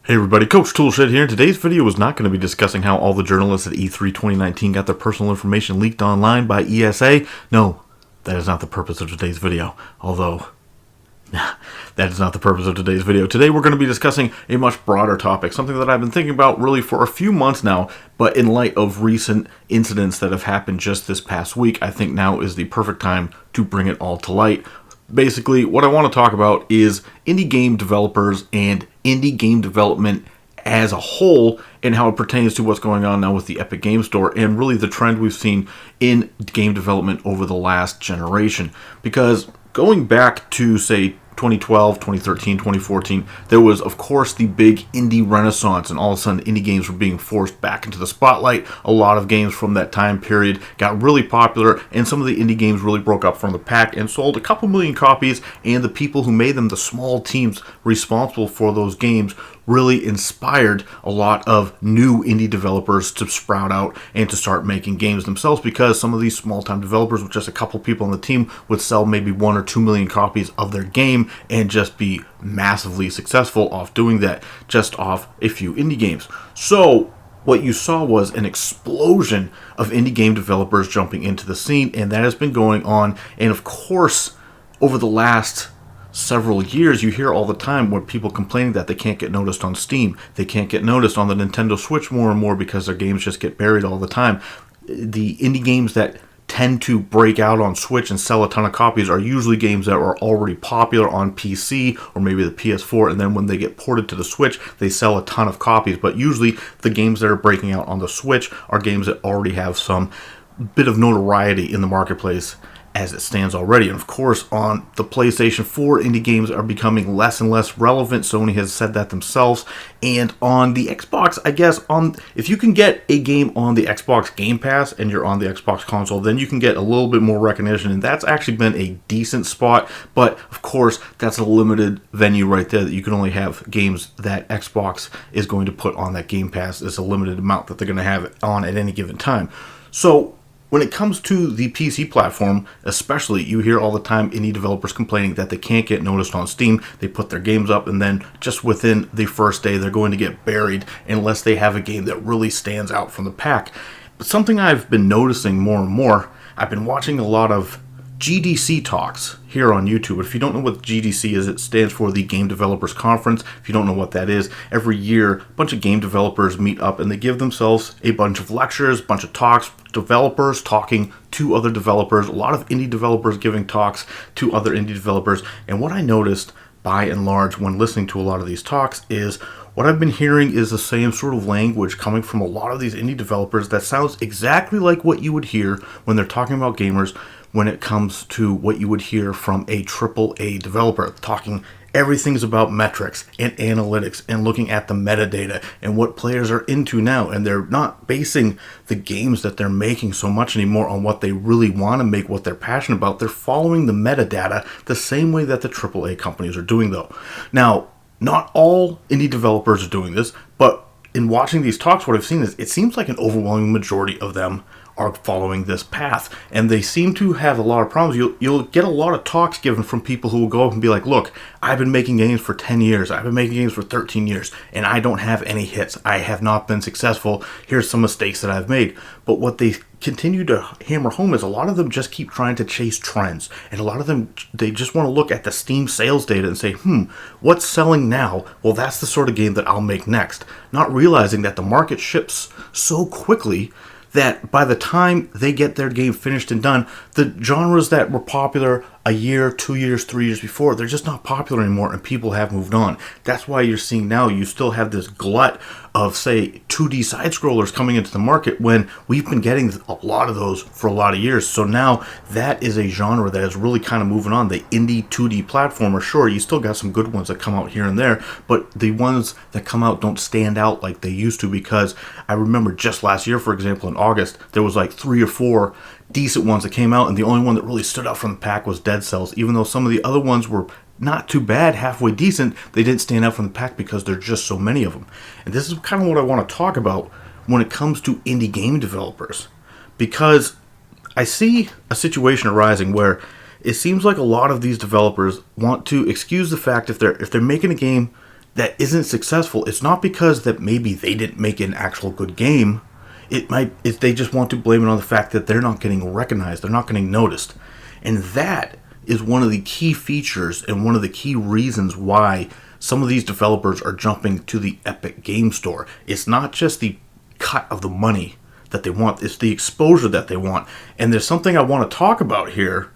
Hey everybody, Coach Toolshed here. Today's video is not going to be discussing how all the journalists at E3 2019 got their personal information leaked online by ESA. No, that is not the purpose of today's video. Although, that is not the purpose of today's video. Today we're going to be discussing a much broader topic, something that I've been thinking about really for a few months now, but in light of recent incidents that have happened just this past week, I think now is the perfect time to bring it all to light. Basically, what I want to talk about is indie game developers and indie game development as a whole and how it pertains to what's going on now with the Epic Game Store and really the trend we've seen in game development over the last generation. Because going back to, say, 2012, 2013, 2014, there was, of course, the big indie renaissance, and all of a sudden indie games were being forced back into the spotlight. A lot of games from that time period got really popular, and some of the indie games really broke up from the pack and sold a couple million copies, and the people who made them, the small teams responsible for those games, really inspired a lot of new indie developers to sprout out and to start making games themselves, because some of these small-time developers with just a couple people on the team would sell maybe 1 or 2 million copies of their game and just be massively successful off doing that, just off a few indie games. So what you saw was an explosion of indie game developers jumping into the scene, and that has been going on. And of course, over the last several years, you hear all the time where people complaining that they can't get noticed on Steam, they can't get noticed on the Nintendo Switch more and more because their games just get buried all the time. The indie games that tend to break out on Switch and sell a ton of copies are usually games that are already popular on PC or maybe the PS4, and then when they get ported to the Switch, they sell a ton of copies. But usually the games that are breaking out on the Switch are games that already have some bit of notoriety in the marketplace as it stands already. And of course, on the PlayStation 4, indie games are becoming less and less relevant. Sony has said that themselves. And on the Xbox, I guess, if you can get a game on the Xbox Game Pass and you're on the Xbox console, then you can get a little bit more recognition, and that's actually been a decent spot. But of course, that's a limited venue right there, that you can only have games that Xbox is going to put on that Game Pass. It's a limited amount that they're going to have on at any given time. So when it comes to the PC platform, especially, you hear all the time indie developers complaining that they can't get noticed on Steam. They put their games up, and then just within the first day, they're going to get buried unless they have a game that really stands out from the pack. But something I've been noticing more and more, I've been watching a lot of GDC talks here on YouTube. If you don't know what GDC is, it stands for the Game Developers Conference. If you don't know what that is, every year a bunch of game developers meet up and they give themselves a bunch of lectures, a bunch of talks, developers talking to other developers, a lot of indie developers giving talks to other indie developers. And what I noticed by and large when listening to a lot of these talks is what I've been hearing is the same sort of language coming from a lot of these indie developers that sounds exactly like what you would hear when they're talking about gamers, when it comes to what you would hear from a AAA developer, talking everything's about metrics and analytics and looking at the metadata and what players are into now. And they're not basing the games that they're making so much anymore on what they really want to make, what they're passionate about. They're following the metadata the same way that the AAA companies are doing, though. Now, not all indie developers are doing this, but in watching these talks, what I've seen is it seems like an overwhelming majority of them are following this path, and they seem to have a lot of problems. You'll get a lot of talks given from people who will go up and be like, look, I've been making games for 10 years, I've been making games for 13 years, and I don't have any hits, I have not been successful, here's some mistakes that I've made. But what they continue to hammer home is a lot of them just keep trying to chase trends, and a lot of them, they just want to look at the Steam sales data and say, what's selling now? Well, that's the sort of game that I'll make next, not realizing that the market shifts so quickly that by the time they get their game finished and done, the genres that were popular a year, 2 years, 3 years before, they're just not popular anymore, and people have moved on. That's why you're seeing now you still have this glut of, say, 2D side-scrollers coming into the market when we've been getting a lot of those for a lot of years. So now that is a genre that is really kind of moving on. The indie 2D platformer, sure, you still got some good ones that come out here and there, but the ones that come out don't stand out like they used to, because I remember just last year, for example, in August, there was like 3 or 4 decent ones that came out, and the only one that really stood out from the pack was Dead Cells. Even though some of the other ones were not too bad, halfway decent, they didn't stand out from the pack because there's just so many of them. And this is kind of what I want to talk about when it comes to indie game developers, because I see a situation arising where it seems like a lot of these developers want to excuse the fact if they're making a game that isn't successful, it's not because that maybe they didn't make an actual good game. They just want to blame it on the fact that they're not getting recognized, they're not getting noticed. And that is one of the key features and one of the key reasons why some of these developers are jumping to the Epic Game Store. It's not just the cut of the money that they want, it's the exposure that they want. And there's something I want to talk about here,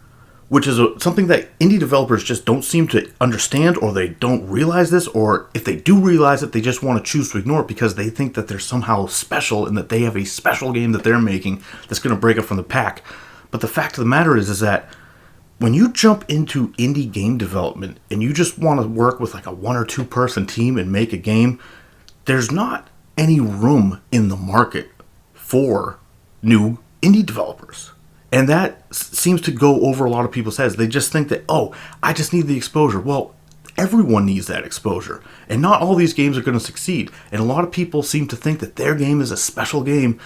which is something that indie developers just don't seem to understand, or they don't realize this, or if they do realize it, they just want to choose to ignore it because they think that they're somehow special and that they have a special game that they're making that's going to break it from the pack. But the fact of the matter is that when you jump into indie game development and you just want to work with like a 1 or 2 person team and make a game, there's not any room in the market for new indie developers. And that seems to go over a lot of people's heads. They just think that, oh, I just need the exposure. Well, everyone needs that exposure. And not all these games are going to succeed. And a lot of people seem to think that their game is a special game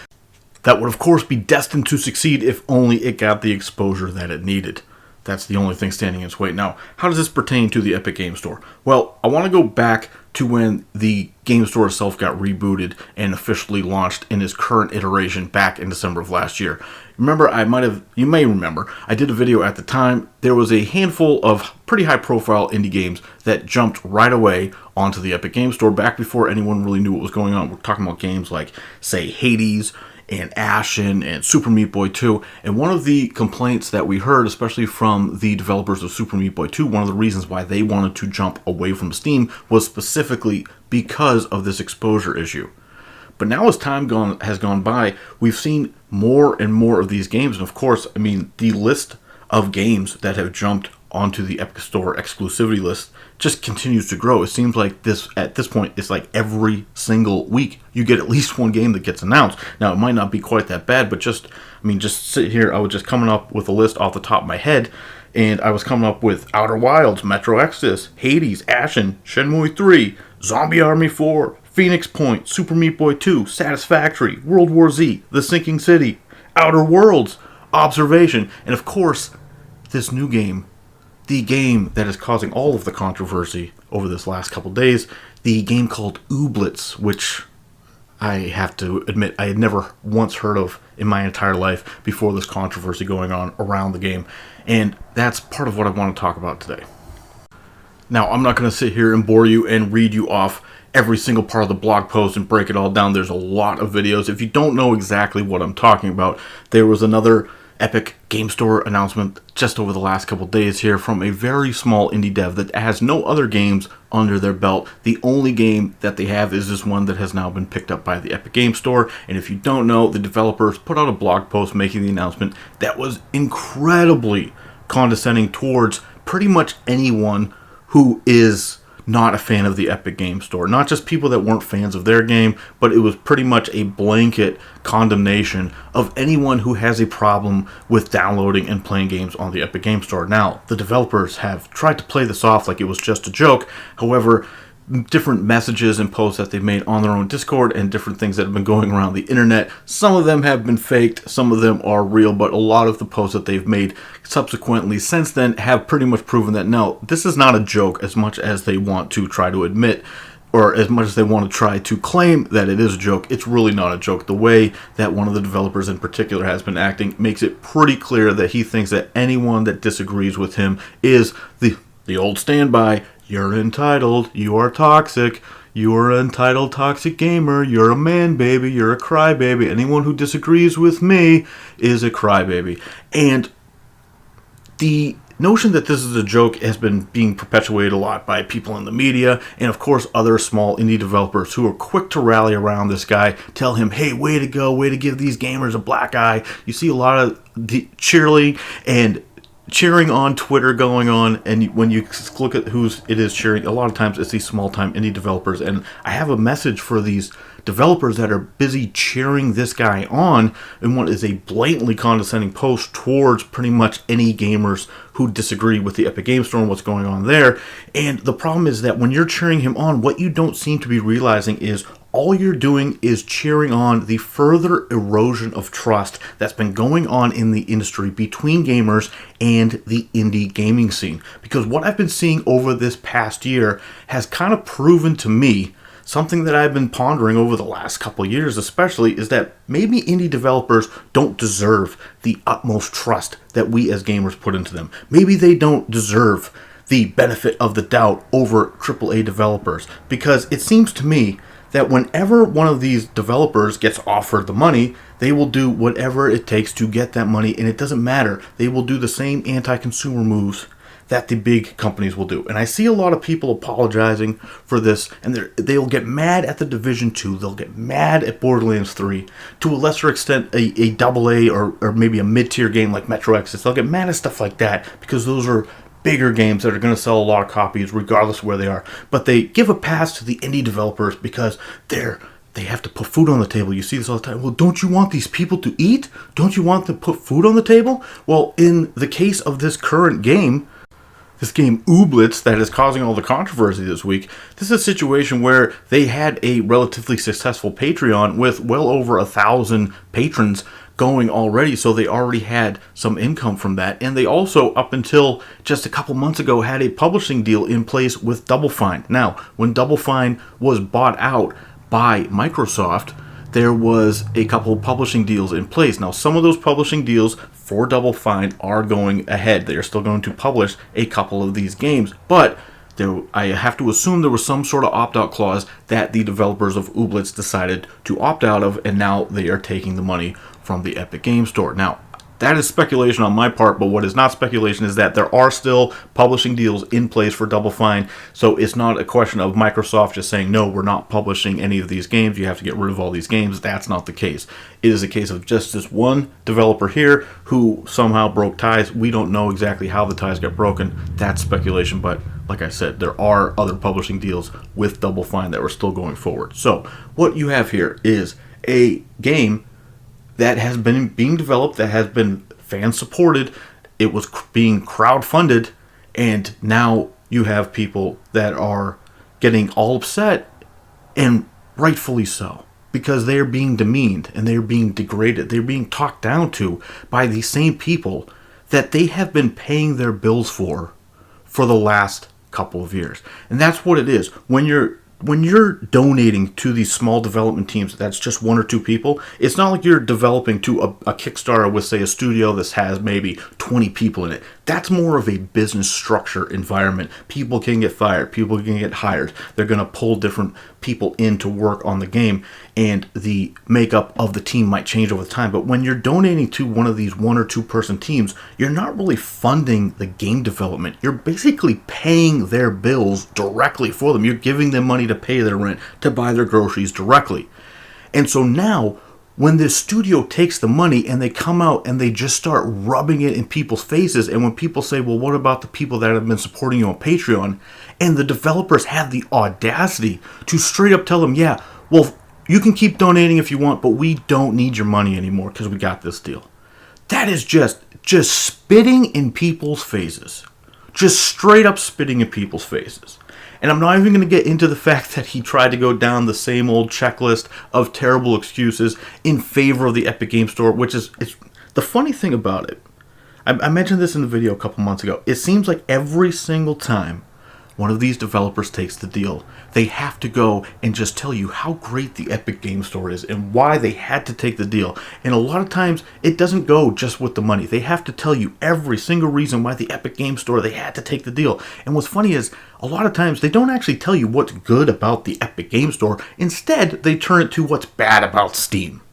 that would, of course, be destined to succeed if only it got the exposure that it needed. That's the only thing standing in its way. Now, how does this pertain to the Epic Game Store? Well, I want to go back to when the game store itself got rebooted and officially launched in its current iteration back in December of last year. Remember, you may remember, I did a video at the time. There was a handful of pretty high-profile indie games that jumped right away onto the Epic Game Store back before anyone really knew what was going on. We're talking about games like, say, Hades, and Ashen, and Super Meat Boy 2. And one of the complaints that we heard, especially from the developers of Super Meat Boy 2, one of the reasons why they wanted to jump away from Steam was specifically because of this exposure issue. But now as time has gone by, we've seen more and more of these games. And of course, I mean, the list of games that have jumped onto the Epic Store exclusivity list just continues to grow. It seems like at this point, it's like every single week you get at least one game that gets announced. Now, it might not be quite that bad, but just sit here, I was just coming up with a list off the top of my head, and I was coming up with Outer Wilds, Metro Exodus, Hades, Ashen, Shenmue 3, Zombie Army 4, Phoenix Point, Super Meat Boy 2, Satisfactory, World War Z, The Sinking City, Outer Worlds, Observation, and of course, this new game, the game that is causing all of the controversy over this last couple days, the game called Ooblets, which I have to admit I had never once heard of in my entire life before this controversy going on around the game. And that's part of what I want to talk about today. Now, I'm not going to sit here and bore you and read you off every single part of the blog post and break it all down. There's a lot of videos. If you don't know exactly what I'm talking about, there was another Epic Game Store announcement just over the last couple days here from a very small indie dev that has no other games under their belt. The only game that they have is this one that has now been picked up by the Epic Game Store. And if you don't know, the developers put out a blog post making the announcement that was incredibly condescending towards pretty much anyone who is not a fan of the Epic Game Store. Not just people that weren't fans of their game, but it was pretty much a blanket condemnation of anyone who has a problem with downloading and playing games on the Epic Game Store. Now, the developers have tried to play this off like it was just a joke. However, different messages and posts that they've made on their own Discord and different things that have been going around the internet, some of them have been faked, some of them are real, but a lot of the posts that they've made subsequently since then have pretty much proven that no, this is not a joke as much as they want to try to admit, or as much as they want to try to claim that it is a joke. It's really not a joke. The way that one of the developers in particular has been acting makes it pretty clear that he thinks that anyone that disagrees with him is the old standby, you're entitled, you are toxic, you are an entitled toxic gamer, you're a man baby, you're a crybaby. Anyone who disagrees with me is a crybaby. And the notion that this is a joke has been being perpetuated a lot by people in the media and of course other small indie developers who are quick to rally around this guy, tell him, hey, way to go, way to give these gamers a black eye. You see a lot of the cheering on Twitter going on, and when you look at who it is cheering, a lot of times it's these small-time indie developers. And I have a message for these developers that are busy cheering this guy on in what is a blatantly condescending post towards pretty much any gamers who disagree with the Epic Game Store and what's going on there. And the problem is that when you're cheering him on, what you don't seem to be realizing is all you're doing is cheering on the further erosion of trust that's been going on in the industry between gamers and the indie gaming scene. Because what I've been seeing over this past year has kind of proven to me something that I've been pondering over the last couple of years especially, is that maybe indie developers don't deserve the utmost trust that we as gamers put into them. Maybe they don't deserve the benefit of the doubt over AAA developers, because it seems to me that whenever one of these developers gets offered the money, they will do whatever it takes to get that money, and it doesn't matter. They will do the same anti-consumer moves that the big companies will do. And I see a lot of people apologizing for this, and they'll get mad at the Division 2, they'll get mad at Borderlands 3, to a lesser extent a AA or maybe a mid-tier game like Metro Exodus. They'll get mad at stuff like that because those are bigger games that are going to sell a lot of copies regardless of where they are. But they give a pass to the indie developers because they have to put food on the table. You see this all the time. Well, don't you want these people to eat? Don't you want to put food on the table? Well, in the case of this current game, this game Ooblets that is causing all the controversy this week, this is a situation where they had a relatively successful Patreon with well over 1,000 patrons going already, so they already had some income from that. And they also, up until just a couple months ago, had a publishing deal in place with Double Fine. Now, when Double Fine was bought out by Microsoft, there was a couple of publishing deals in place. Now, some of those publishing deals for Double Fine are going ahead. They are still going to publish a couple of these games, but I have to assume there was some sort of opt-out clause that the developers of Ooblets decided to opt out of, and now they are taking the money from the Epic Game Store. Now, that is speculation on my part, but what is not speculation is that there are still publishing deals in place for Double Fine, so it's not a question of Microsoft just saying, no, we're not publishing any of these games, you have to get rid of all these games. That's not the case. It is a case of just this one developer here who somehow broke ties. We don't know exactly how the ties got broken. That's speculation, but like I said, there are other publishing deals with Double Fine that are still going forward. So what you have here is a game that has been being developed, that has been fan supported. It was being crowdfunded, and now you have people that are getting all upset, and rightfully so, because they are being demeaned and they are being degraded. They're being talked down to by the same people that they have been paying their bills for the last couple of years. And that's what it is. When you're donating to these small development teams, that's just one or two people. It's not like you're developing to a Kickstarter with, say, a studio that has maybe 20 people in it. That's more of a business structure environment. People can get fired. People can get hired. They're going to pull different people in to work on the game, and the makeup of the team might change over time. But when you're donating to one of these one or two person teams, you're not really funding the game development. You're basically paying their bills directly for them. You're giving them money to pay their rent, to buy their groceries directly. And so now, when this studio takes the money and they come out and they just start rubbing it in people's faces, and when people say, well, what about the people that have been supporting you on Patreon? And the developers have the audacity to straight up tell them, yeah, well, you can keep donating if you want, but we don't need your money anymore because we got this deal. That is just spitting in people's faces. Just straight up spitting in people's faces. And I'm not even going to get into the fact that he tried to go down the same old checklist of terrible excuses in favor of the Epic Game Store, which is it's the funny thing about it. I mentioned this in the video a couple months ago. It seems like every single time one of these developers takes the deal, they have to go and just tell you how great the Epic Game Store is and why they had to take the deal. And a lot of times, it doesn't go just with the money. They have to tell you every single reason why the Epic Game Store, they had to take the deal. And what's funny is, a lot of times, they don't actually tell you what's good about the Epic Game Store. Instead, they turn it to what's bad about Steam.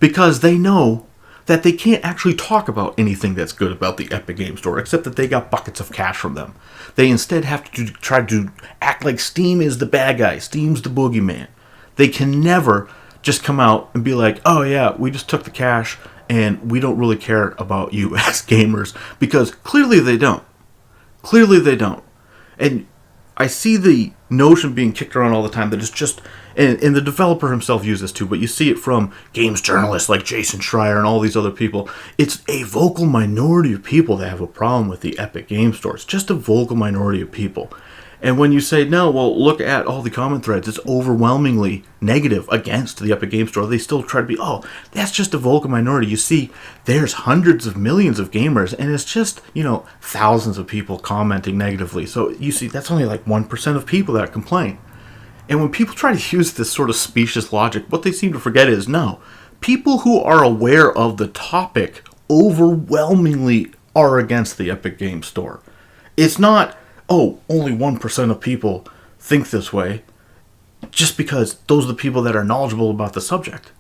Because they know that they can't actually talk about anything that's good about the Epic Game Store, except that they got buckets of cash from them. They instead have to try to act like Steam is the bad guy, Steam's the boogeyman. They can never just come out and be like, oh yeah, we just took the cash and we don't really care about you as gamers, because clearly they don't. Clearly they don't. And I see the notion being kicked around all the time that it's just, and the developer himself uses this too, but you see it from games journalists like Jason Schreier and all these other people. It's a vocal minority of people that have a problem with the Epic Game Store. It's just a vocal minority of people. And when you say, no, well, look at all the comment threads, it's overwhelmingly negative against the Epic Game Store. They still try to be, oh, that's just a vocal minority. You see, there's hundreds of millions of gamers, and it's just, thousands of people commenting negatively. So you see, that's only like 1% of people that complain. And when people try to use this sort of specious logic, what they seem to forget is, no, people who are aware of the topic overwhelmingly are against the Epic Game Store. It's not, oh, only 1% of people think this way, just because those are the people that are knowledgeable about the subject.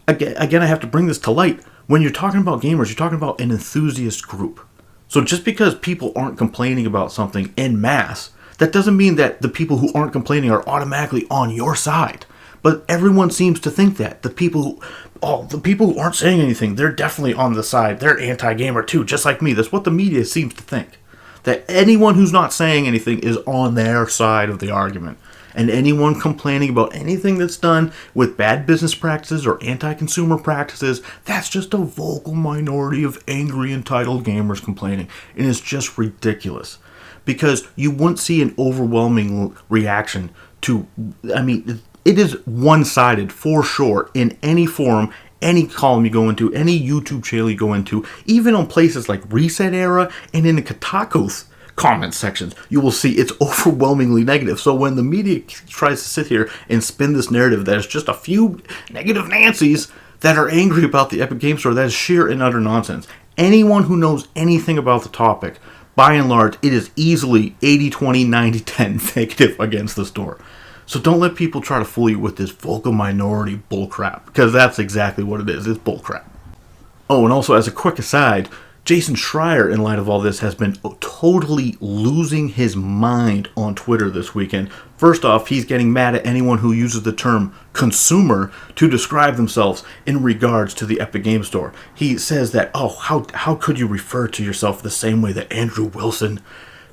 Again, I have to bring this to light. When you're talking about gamers, you're talking about an enthusiast group. So just because people aren't complaining about something en masse, that doesn't mean that the people who aren't complaining are automatically on your side. But everyone seems to think that. The people who aren't saying anything, they're definitely on the side. They're anti-gamer too, just like me. That's what the media seems to think. That anyone who's not saying anything is on their side of the argument. And anyone complaining about anything that's done with bad business practices or anti-consumer practices, that's just a vocal minority of angry, entitled gamers complaining. And it's just ridiculous. Because you won't see an overwhelming reaction to, it is one-sided for sure in any forum, any column you go into, any YouTube channel you go into, even on places like Reset Era and in the Kotaku's comment sections, you will see it's overwhelmingly negative. So when the media tries to sit here and spin this narrative that is just a few negative Nancys that are angry about the Epic Game Store, that is sheer and utter nonsense. Anyone who knows anything about the topic, by and large, it is easily 80-20, 90-10 negative against the store. So don't let people try to fool you with this vocal minority bullcrap, because that's exactly what it is. It's bullcrap. Oh, and also as a quick aside, Jason Schreier, in light of all this, has been totally losing his mind on Twitter this weekend. First off, he's getting mad at anyone who uses the term consumer to describe themselves in regards to the Epic Game Store. He says that, oh, how could you refer to yourself the same way that Andrew Wilson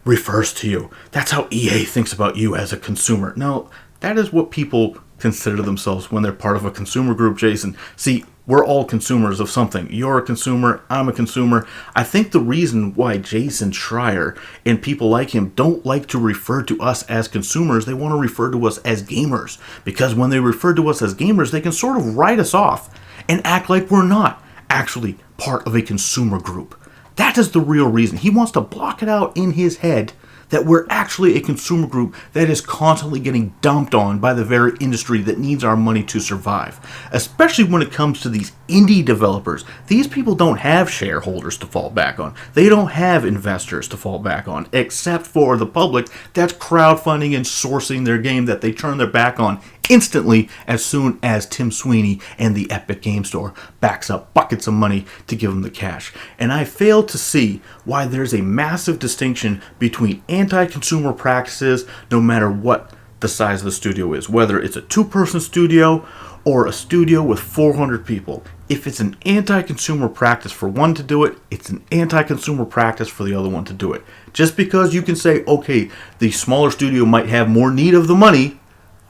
refers to you? That's how EA thinks about you as a consumer. No, that is what people consider themselves when they're part of a consumer group, Jason. See, we're all consumers of something. You're a consumer, I'm a consumer. I think the reason why Jason Schreier and people like him don't like to refer to us as consumers, they want to refer to us as gamers. Because when they refer to us as gamers, they can sort of write us off and act like we're not actually part of a consumer group. That is the real reason. He wants to block it out in his head that we're actually a consumer group that is constantly getting dumped on by the very industry that needs our money to survive. Especially when it comes to these indie developers. These people don't have shareholders to fall back on. They don't have investors to fall back on, except for the public that's crowdfunding and sourcing their game that they turn their back on instantly as soon as Tim Sweeney and the Epic Game Store backs up buckets of money to give them the cash. And I fail to see why there's a massive distinction between anti-consumer practices, no matter what the size of the studio is, whether it's a two-person studio or a studio with 400 people. If it's an anti-consumer practice for one to do it, it's an anti-consumer practice for the other one to do it. Just because you can say, okay, the smaller studio might have more need of the money,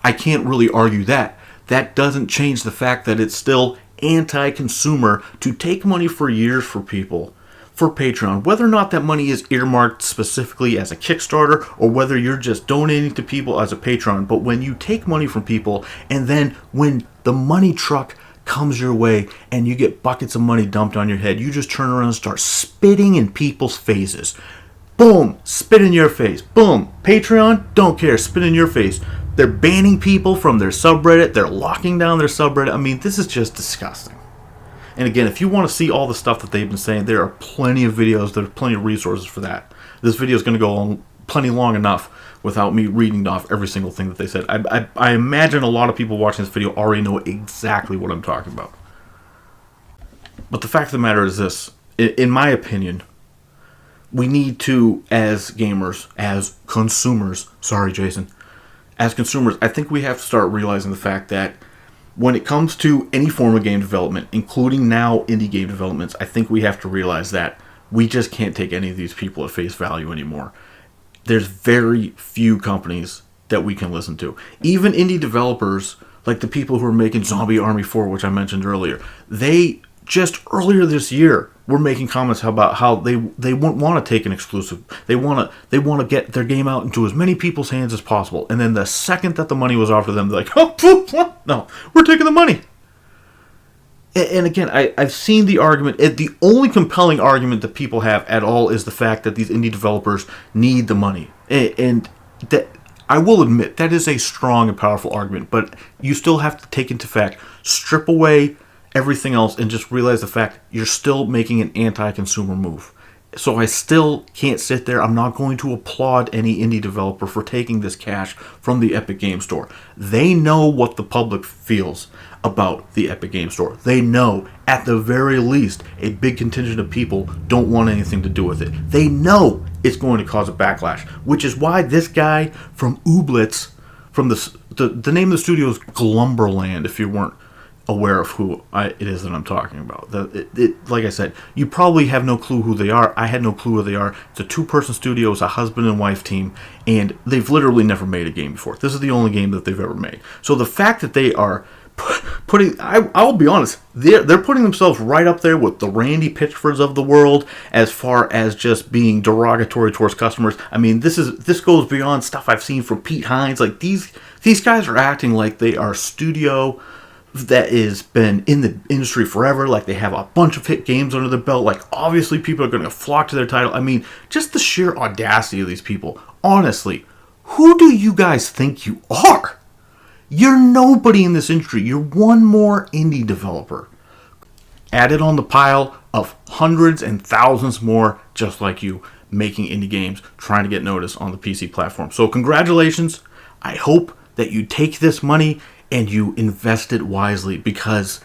I can't really argue that. That doesn't change the fact that it's still anti-consumer to take money for years for people for Patreon, whether or not that money is earmarked specifically as a Kickstarter or whether you're just donating to people as a patron. But when you take money from people and then when the money truck comes your way and you get buckets of money dumped on your head, you just turn around and start spitting in people's faces. Boom, spit in your face. Boom, Patreon, don't care, spit in your face. They're banning people from their subreddit. They're locking down their subreddit. I mean, this is just disgusting. And again, if you want to see all the stuff that they've been saying, there are plenty of videos. There are plenty of resources for that. This video is going to go on plenty long enough without me reading off every single thing that they said. I imagine a lot of people watching this video already know exactly what I'm talking about. But the fact of the matter is this. In my opinion, we need to, as gamers, as consumers, sorry, Jason, as consumers, I think we have to start realizing the fact that when it comes to any form of game development, including now indie game developments, I think we have to realize that we just can't take any of these people at face value anymore. There's very few companies that we can listen to. Even indie developers, like the people who are making Zombie Army 4, which I mentioned earlier, they just earlier this year were making comments about how they wouldn't want to take an exclusive. They want to get their game out into as many people's hands as possible. And then the second that the money was offered to them, they're like, oh, no, we're taking the money. And again, I've seen the argument. The only compelling argument that people have at all is the fact that these indie developers need the money. And that, I will admit, that is a strong and powerful argument. But you still have to take into fact, strip away everything else and just realize the fact you're still making an anti-consumer move. So I still can't sit there. I'm not going to applaud any indie developer for taking this cash from the Epic Game Store. They know what the public feels about the Epic Game Store. They know, at the very least, a big contingent of people don't want anything to do with it. They know it's going to cause a backlash, which is why this guy from Ooblets, from the name of the studio is Glumberland, if you weren't aware of who it is that I'm talking about. Like I said, you probably have no clue who they are. I had no clue who they are. It's a 2-person studio. It's a husband and wife team, and they've literally never made a game before. This is the only game that they've ever made. So the fact that they are putting, I'll be honest, they're putting themselves right up there with the Randy Pitchfords of the world as far as just being derogatory towards customers. I mean, this goes beyond stuff I've seen from Pete Hines. Like these guys are acting like they are studio that has been in the industry forever, like they have a bunch of hit games under their belt, like obviously people are going to flock to their title. I mean, just the sheer audacity of these people. Honestly, who do you guys think you are? You're nobody in this industry. You're one more indie developer added on the pile of hundreds and thousands more just like you, making indie games, trying to get noticed on the PC platform. So congratulations. I hope that you take this money and you invest it wisely, because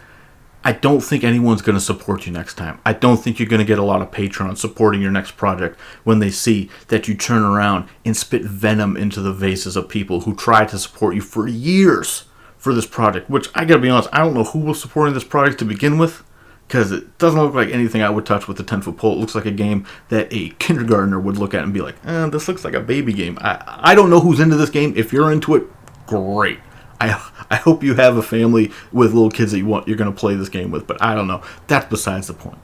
I don't think anyone's going to support you next time. I don't think you're going to get a lot of patrons supporting your next project when they see that you turn around and spit venom into the vases of people who tried to support you for years for this project, which I gotta be honest, I don't know who was supporting this project to begin with, because it doesn't look like anything I would touch with a 10-foot pole. It looks like a game that a kindergartner would look at and be like, this looks like a baby game. I don't know who's into this game. If you're into it, great. I hope you have a family with little kids that you're going to play this game with, but I don't know. That's besides the point.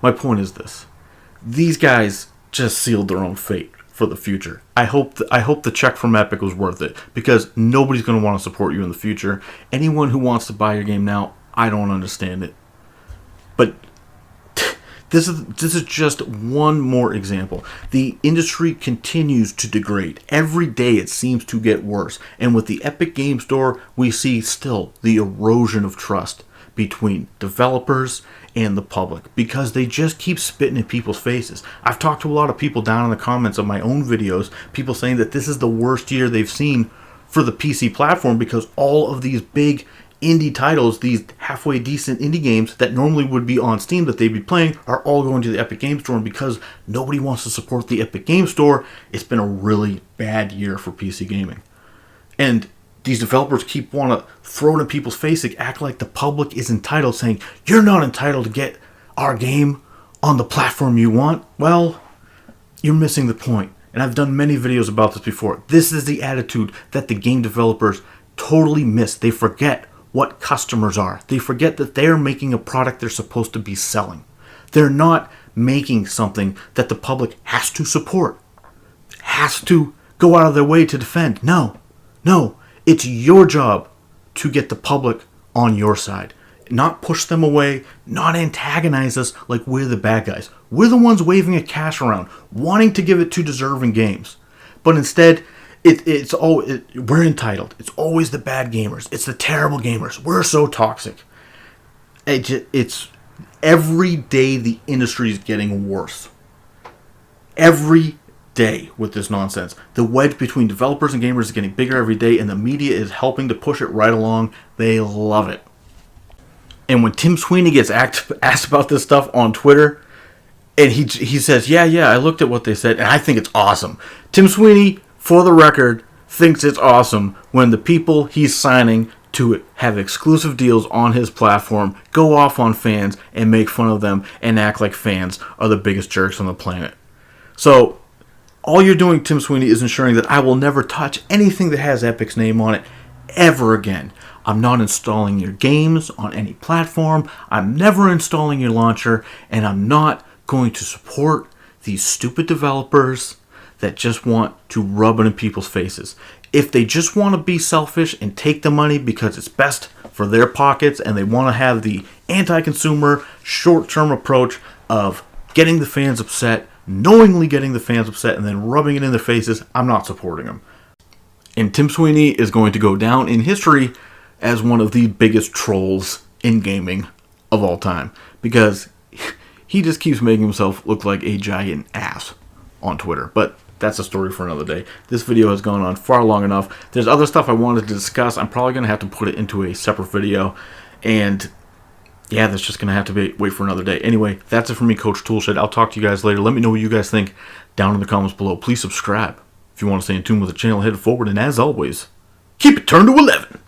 My point is this. These guys just sealed their own fate for the future. I hope the check from Epic was worth it, because nobody's going to want to support you in the future. Anyone who wants to buy your game now, I don't understand it. But this is just one more example. The industry continues to degrade. Every day it seems to get worse. And with the Epic Game Store, we see still the erosion of trust between developers and the public, because they just keep spitting in people's faces. I've talked to a lot of people down in the comments of my own videos, people saying that this is the worst year they've seen for the PC platform, because all of these big indie titles, these halfway decent indie games that normally would be on Steam that they'd be playing, are all going to the Epic Game Store. And because nobody wants to support the Epic Game Store, it's been a really bad year for PC gaming. And these developers keep want to throw it in people's face and act like the public is entitled, saying, you're not entitled to get our game on the platform you want. Well, you're missing the point. And I've done many videos about this before. This is the attitude that the game developers totally miss. They forget what customers are. They forget that they're making a product they're supposed to be selling. They're not making something that the public has to support, has to go out of their way to defend. No. It's your job to get the public on your side. Not push them away, not antagonize us like we're the bad guys. We're the ones waving a cash around, wanting to give it to deserving games. But instead, we're entitled. It's always the bad gamers. It's the terrible gamers. We're so toxic. It's every day the industry is getting worse. Every day with this nonsense. The wedge between developers and gamers is getting bigger every day, and the media is helping to push it right along. They love it. And when Tim Sweeney gets asked about this stuff on Twitter, and he says, yeah, I looked at what they said, and I think it's awesome. Tim Sweeney, for the record, thinks it's awesome when the people he's signing to have exclusive deals on his platform go off on fans and make fun of them and act like fans are the biggest jerks on the planet. So all you're doing, Tim Sweeney, is ensuring that I will never touch anything that has Epic's name on it ever again. I'm not installing your games on any platform. I'm never installing your launcher, and I'm not going to support these stupid developers that just want to rub it in people's faces. If they just want to be selfish and take the money because it's best for their pockets and they want to have the anti-consumer, short-term approach of getting the fans upset, knowingly getting the fans upset, and then rubbing it in their faces, I'm not supporting them. And Tim Sweeney is going to go down in history as one of the biggest trolls in gaming of all time, because he just keeps making himself look like a giant ass on Twitter. But that's a story for another day. This video has gone on far long enough. There's other stuff I wanted to discuss. I'm probably going to have to put it into a separate video. And yeah, that's just going to have to wait for another day. Anyway, that's it for me, Coach Toolshed. I'll talk to you guys later. Let me know what you guys think down in the comments below. Please subscribe if you want to stay in tune with the channel headed forward. And as always, keep it turned to 11.